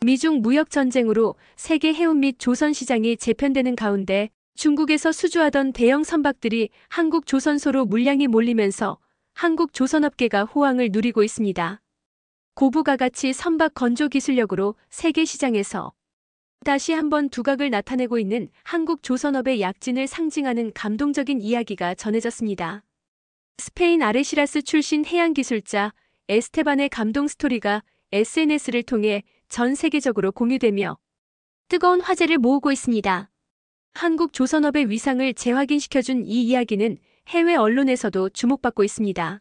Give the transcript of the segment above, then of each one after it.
미중 무역 전쟁으로 세계 해운 및 조선 시장이 재편되는 가운데 중국에서 수주하던 대형 선박들이 한국 조선소로 물량이 몰리면서 한국 조선업계가 호황을 누리고 있습니다. 고부가가치 선박 건조 기술력으로 세계 시장에서 다시 한번 두각을 나타내고 있는 한국 조선업의 약진을 상징하는 감동적인 이야기가 전해졌습니다. 스페인 아레시라스 출신 해양기술자 에스테반의 감동 스토리가 SNS를 통해 전 세계적으로 공유되며 뜨거운 화제를 모으고 있습니다. 한국 조선업의 위상을 재확인시켜준 이 이야기는 해외 언론에서도 주목받고 있습니다.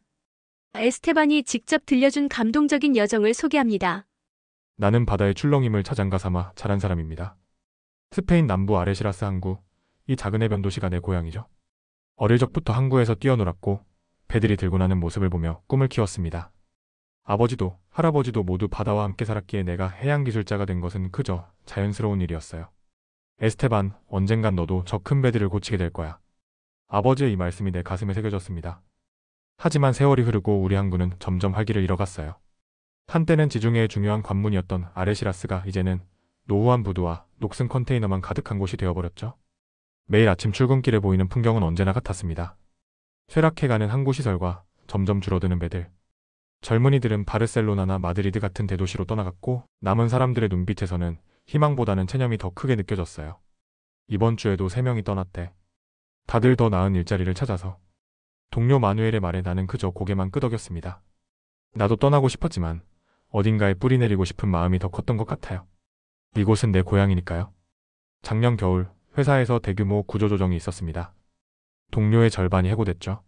에스테반이 직접 들려준 감동적인 여정을 소개합니다. 나는 바다의 출렁임을 자장가 삼아 자란 사람입니다. 스페인 남부 아레시라스 항구, 이 작은 해변 도시가 내 고향이죠. 어릴 적부터 항구에서 뛰어놀았고 배들이 들고 나는 모습을 보며 꿈을 키웠습니다. 아버지도 할아버지도 모두 바다와 함께 살았기에 내가 해양기술자가 된 것은 그저 자연스러운 일이었어요. 에스테반, 언젠간 너도 저 큰 배들을 고치게 될 거야. 아버지의 이 말씀이 내 가슴에 새겨졌습니다. 하지만 세월이 흐르고 우리 항구는 점점 활기를 잃어갔어요. 한때는 지중해의 중요한 관문이었던 아레시라스가 이제는 노후한 부두와 녹슨 컨테이너만 가득한 곳이 되어버렸죠. 매일 아침 출근길에 보이는 풍경은 언제나 같았습니다. 쇠락해가는 항구 시설과 점점 줄어드는 배들. 젊은이들은 바르셀로나나 마드리드 같은 대도시로 떠나갔고 남은 사람들의 눈빛에서는 희망보다는 체념이 더 크게 느껴졌어요. 이번 주에도 3명이 떠났대. 다들 더 나은 일자리를 찾아서. 동료 마누엘의 말에 나는 그저 고개만 끄덕였습니다. 나도 떠나고 싶었지만 어딘가에 뿌리 내리고 싶은 마음이 더 컸던 것 같아요. 이곳은 내 고향이니까요. 작년 겨울 회사에서 대규모 구조조정이 있었습니다. 동료의 절반이 해고됐죠.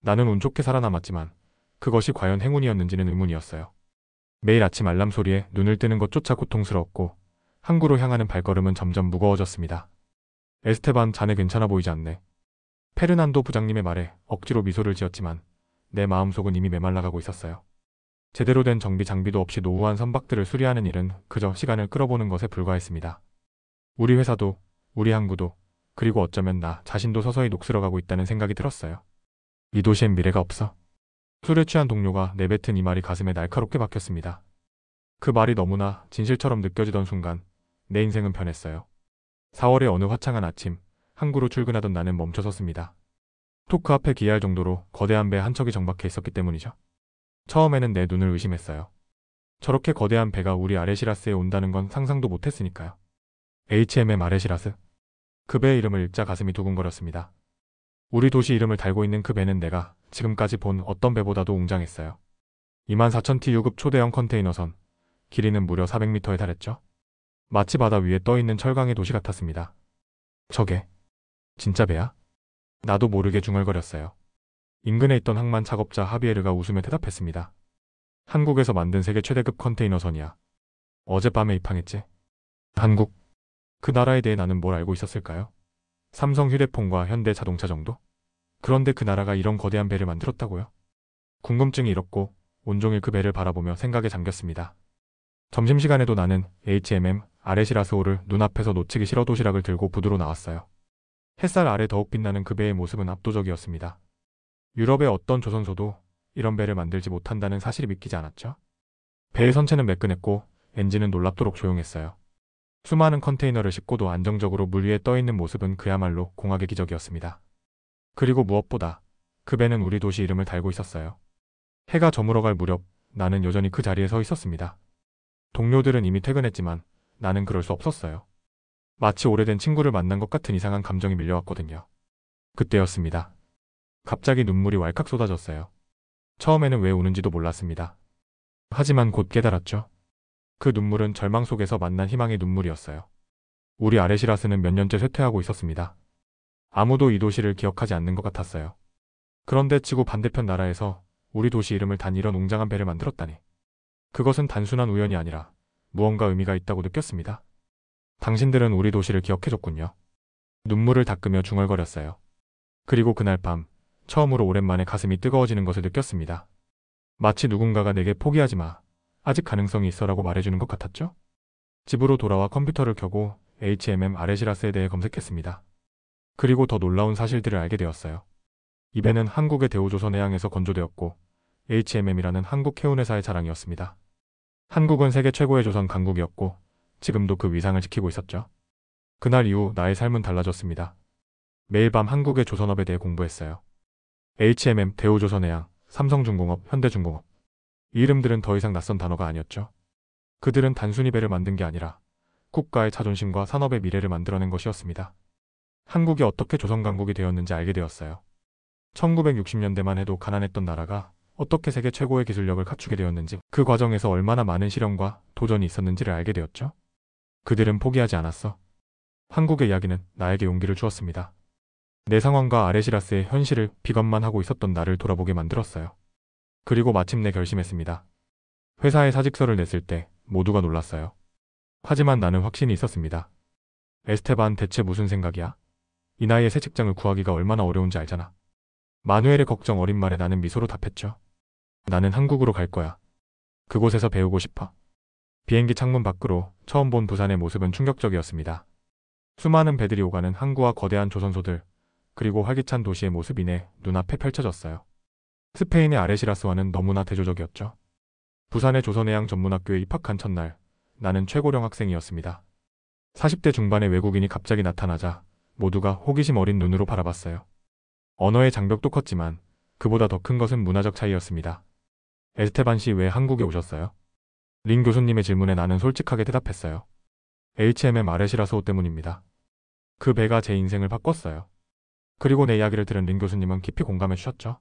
나는 운 좋게 살아남았지만 그것이 과연 행운이었는지는 의문이었어요. 매일 아침 알람 소리에 눈을 뜨는 것조차 고통스러웠고 항구로 향하는 발걸음은 점점 무거워졌습니다. 에스테반, 자네 괜찮아 보이지 않네. 페르난도 부장님의 말에 억지로 미소를 지었지만 내 마음속은 이미 메말라가고 있었어요. 제대로 된 정비 장비도 없이 노후한 선박들을 수리하는 일은 그저 시간을 끌어보는 것에 불과했습니다. 우리 회사도, 우리 항구도, 그리고 어쩌면 나 자신도 서서히 녹슬어가고 있다는 생각이 들었어요. 이 도시엔 미래가 없어. 술에 취한 동료가 내뱉은 이 말이 가슴에 날카롭게 박혔습니다. 그 말이 너무나 진실처럼 느껴지던 순간 내 인생은 변했어요. 4월의 어느 화창한 아침, 항구로 출근하던 나는 멈춰섰습니다. 토크 앞에 기이할 정도로 거대한 배 한 척이 정박해 있었기 때문이죠. 처음에는 내 눈을 의심했어요. 저렇게 거대한 배가 우리 아레시라스에 온다는 건 상상도 못했으니까요. HMM 아레시라스. 그 배의 이름을 읽자 가슴이 두근거렸습니다. 우리 도시 이름을 달고 있는 그 배는 내가 지금까지 본 어떤 배보다도 웅장했어요. 24,000TU급 초대형 컨테이너선, 길이는 무려 400m에 달했죠. 마치 바다 위에 떠있는 철강의 도시 같았습니다. 저게 진짜 배야? 나도 모르게 중얼거렸어요. 인근에 있던 항만 작업자 하비에르가 웃으며 대답했습니다. 한국에서 만든 세계 최대급 컨테이너선이야. 어젯밤에 입항했지. 한국? 그 나라에 대해 나는 뭘 알고 있었을까요? 삼성 휴대폰과 현대 자동차 정도? 그런데 그 나라가 이런 거대한 배를 만들었다고요? 궁금증이 일었고 온종일 그 배를 바라보며 생각에 잠겼습니다. 점심시간에도 나는 HMM 아레시라스호를 눈앞에서 놓치기 싫어 도시락을 들고 부두로 나왔어요. 햇살 아래 더욱 빛나는 그 배의 모습은 압도적이었습니다. 유럽의 어떤 조선소도 이런 배를 만들지 못한다는 사실이 믿기지 않았죠. 배의 선체는 매끈했고 엔진은 놀랍도록 조용했어요. 수많은 컨테이너를 싣고도 안정적으로 물 위에 떠있는 모습은 그야말로 공학의 기적이었습니다. 그리고 무엇보다 그 배는 우리 도시 이름을 달고 있었어요. 해가 저물어갈 무렵 나는 여전히 그 자리에 서 있었습니다. 동료들은 이미 퇴근했지만 나는 그럴 수 없었어요. 마치 오래된 친구를 만난 것 같은 이상한 감정이 밀려왔거든요. 그때였습니다. 갑자기 눈물이 왈칵 쏟아졌어요. 처음에는 왜 우는지도 몰랐습니다. 하지만 곧 깨달았죠. 그 눈물은 절망 속에서 만난 희망의 눈물이었어요. 우리 아레시라스는 몇 년째 쇠퇴하고 있었습니다. 아무도 이 도시를 기억하지 않는 것 같았어요. 그런데 지구 반대편 나라에서 우리 도시 이름을 단 이런 웅장한 배를 만들었다니. 그것은 단순한 우연이 아니라 무언가 의미가 있다고 느꼈습니다. 당신들은 우리 도시를 기억해줬군요. 눈물을 닦으며 중얼거렸어요. 그리고 그날 밤 처음으로 오랜만에 가슴이 뜨거워지는 것을 느꼈습니다. 마치 누군가가 내게 포기하지 마. 아직 가능성이 있어라고 말해주는 것 같았죠? 집으로 돌아와 컴퓨터를 켜고 HMM 아레시라스에 대해 검색했습니다. 그리고 더 놀라운 사실들을 알게 되었어요. 이 배는 한국의 대우조선해양에서 건조되었고 HMM이라는 한국 해운회사의 자랑이었습니다. 한국은 세계 최고의 조선 강국이었고 지금도 그 위상을 지키고 있었죠. 그날 이후 나의 삶은 달라졌습니다. 매일 밤 한국의 조선업에 대해 공부했어요. HMM, 대우조선해양, 삼성중공업, 현대중공업. 이 이름들은 더 이상 낯선 단어가 아니었죠. 그들은 단순히 배를 만든 게 아니라 국가의 자존심과 산업의 미래를 만들어낸 것이었습니다. 한국이 어떻게 조선강국이 되었는지 알게 되었어요. 1960년대만 해도 가난했던 나라가 어떻게 세계 최고의 기술력을 갖추게 되었는지, 그 과정에서 얼마나 많은 시련과 도전이 있었는지를 알게 되었죠. 그들은 포기하지 않았어. 한국의 이야기는 나에게 용기를 주었습니다. 내 상황과 아레시라스의 현실을 비관만 하고 있었던 나를 돌아보게 만들었어요. 그리고 마침내 결심했습니다. 회사에 사직서를 냈을 때 모두가 놀랐어요. 하지만 나는 확신이 있었습니다. 에스테반, 대체 무슨 생각이야? 이 나이에 새 직장을 구하기가 얼마나 어려운지 알잖아. 마누엘의 걱정 어린 말에 나는 미소로 답했죠. 나는 한국으로 갈 거야. 그곳에서 배우고 싶어. 비행기 창문 밖으로 처음 본 부산의 모습은 충격적이었습니다. 수많은 배들이 오가는 항구와 거대한 조선소들, 그리고 활기찬 도시의 모습이 내 눈앞에 펼쳐졌어요. 스페인의 아레시라스와는 너무나 대조적이었죠. 부산의 조선해양 전문학교에 입학한 첫날, 나는 최고령 학생이었습니다. 40대 중반의 외국인이 갑자기 나타나자 모두가 호기심 어린 눈으로 바라봤어요. 언어의 장벽도 컸지만 그보다 더 큰 것은 문화적 차이였습니다. 에스테반 씨, 왜 한국에 오셨어요? 린 교수님의 질문에 나는 솔직하게 대답했어요. HMM 아레시라스호 때문입니다. 그 배가 제 인생을 바꿨어요. 그리고 내 이야기를 들은 린 교수님은 깊이 공감해 주셨죠.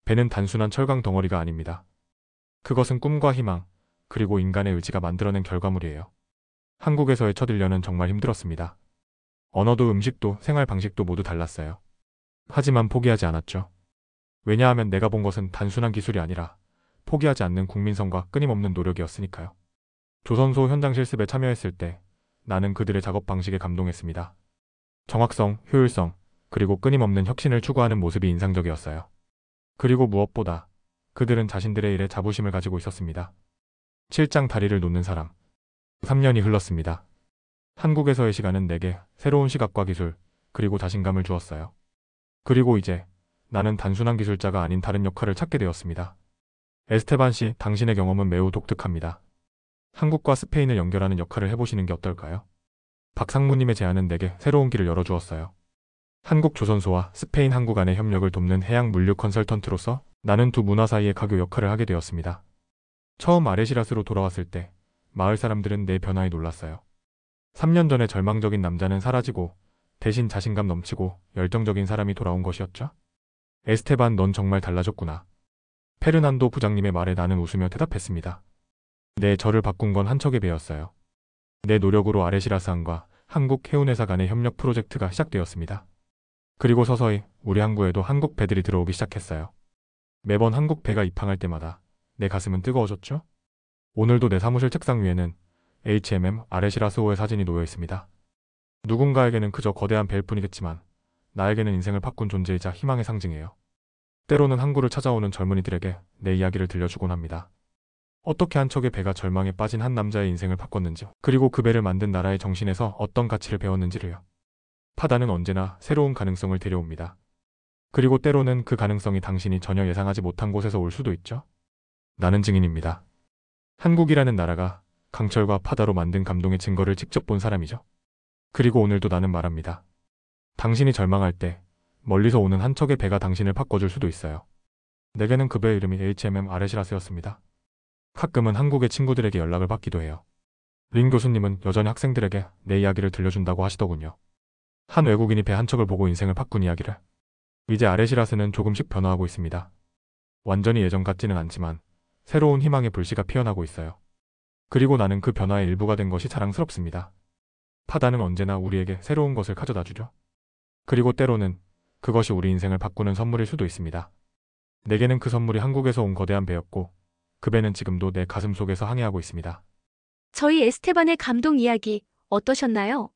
배는 단순한 철강 덩어리가 아닙니다. 그것은 꿈과 희망, 그리고 인간의 의지가 만들어낸 결과물이에요. 한국에서의 첫 1년은 정말 힘들었습니다. 언어도 음식도 생활 방식도 모두 달랐어요. 하지만 포기하지 않았죠. 왜냐하면 내가 본 것은 단순한 기술이 아니라 포기하지 않는 국민성과 끊임없는 노력이었으니까요. 조선소 현장 실습에 참여했을 때 나는 그들의 작업 방식에 감동했습니다. 정확성, 효율성, 그리고 끊임없는 혁신을 추구하는 모습이 인상적이었어요. 그리고 무엇보다 그들은 자신들의 일에 자부심을 가지고 있었습니다. 칠장 다리를 놓는 사람. 3년이 흘렀습니다. 한국에서의 시간은 내게 새로운 시각과 기술, 그리고 자신감을 주었어요. 그리고 이제 나는 단순한 기술자가 아닌 다른 역할을 찾게 되었습니다. 에스테반 씨, 당신의 경험은 매우 독특합니다. 한국과 스페인을 연결하는 역할을 해보시는 게 어떨까요? 박상무님의 제안은 내게 새로운 길을 열어주었어요. 한국 조선소와 스페인 항구 간의 협력을 돕는 해양 물류 컨설턴트로서 나는 두 문화 사이의 가교 역할을 하게 되었습니다. 처음 아레시라스로 돌아왔을 때 마을 사람들은 내 변화에 놀랐어요. 3년 전에 절망적인 남자는 사라지고 대신 자신감 넘치고 열정적인 사람이 돌아온 것이었죠. 에스테반, 넌 정말 달라졌구나. 페르난도 부장님의 말에 나는 웃으며 대답했습니다. 네, 저를 바꾼 건 한 척의 배였어요. 내 노력으로 아레시라스항과 한국 해운회사 간의 협력 프로젝트가 시작되었습니다. 그리고 서서히 우리 항구에도 한국 배들이 들어오기 시작했어요. 매번 한국 배가 입항할 때마다 내 가슴은 뜨거워졌죠. 오늘도 내 사무실 책상 위에는 HMM 아레시라스호의 사진이 놓여 있습니다. 누군가에게는 그저 거대한 배일 뿐이겠지만 나에게는 인생을 바꾼 존재이자 희망의 상징이에요. 때로는 항구를 찾아오는 젊은이들에게 내 이야기를 들려주곤 합니다. 어떻게 한 척의 배가 절망에 빠진 한 남자의 인생을 바꿨는지, 그리고 그 배를 만든 나라의 정신에서 어떤 가치를 배웠는지를요. 바다는 언제나 새로운 가능성을 데려옵니다. 그리고 때로는 그 가능성이 당신이 전혀 예상하지 못한 곳에서 올 수도 있죠. 나는 증인입니다. 한국이라는 나라가 강철과 바다로 만든 감동의 증거를 직접 본 사람이죠. 그리고 오늘도 나는 말합니다. 당신이 절망할 때 멀리서 오는 한 척의 배가 당신을 바꿔줄 수도 있어요. 내게는 그 배의 이름이 HMM 아레시라스였습니다. 가끔은 한국의 친구들에게 연락을 받기도 해요. 린 교수님은 여전히 학생들에게 내 이야기를 들려준다고 하시더군요. 한 외국인이 배 한 척을 보고 인생을 바꾼 이야기를. 이제 아레시라스는 조금씩 변화하고 있습니다. 완전히 예전 같지는 않지만 새로운 희망의 불씨가 피어나고 있어요. 그리고 나는 그 변화의 일부가 된 것이 자랑스럽습니다. 바다는 언제나 우리에게 새로운 것을 가져다 주죠. 그리고 때로는 그것이 우리 인생을 바꾸는 선물일 수도 있습니다. 내게는 그 선물이 한국에서 온 거대한 배였고 그 배는 지금도 내 가슴 속에서 항해하고 있습니다. 저희 에스테반의 감동 이야기 어떠셨나요?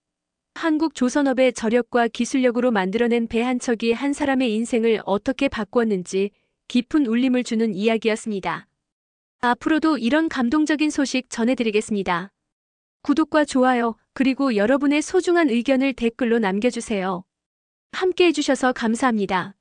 한국 조선업의 저력과 기술력으로 만들어낸 배 한 척이 한 사람의 인생을 어떻게 바꾸었는지 깊은 울림을 주는 이야기였습니다. 앞으로도 이런 감동적인 소식 전해드리겠습니다. 구독과 좋아요, 그리고 여러분의 소중한 의견을 댓글로 남겨주세요. 함께 해주셔서 감사합니다.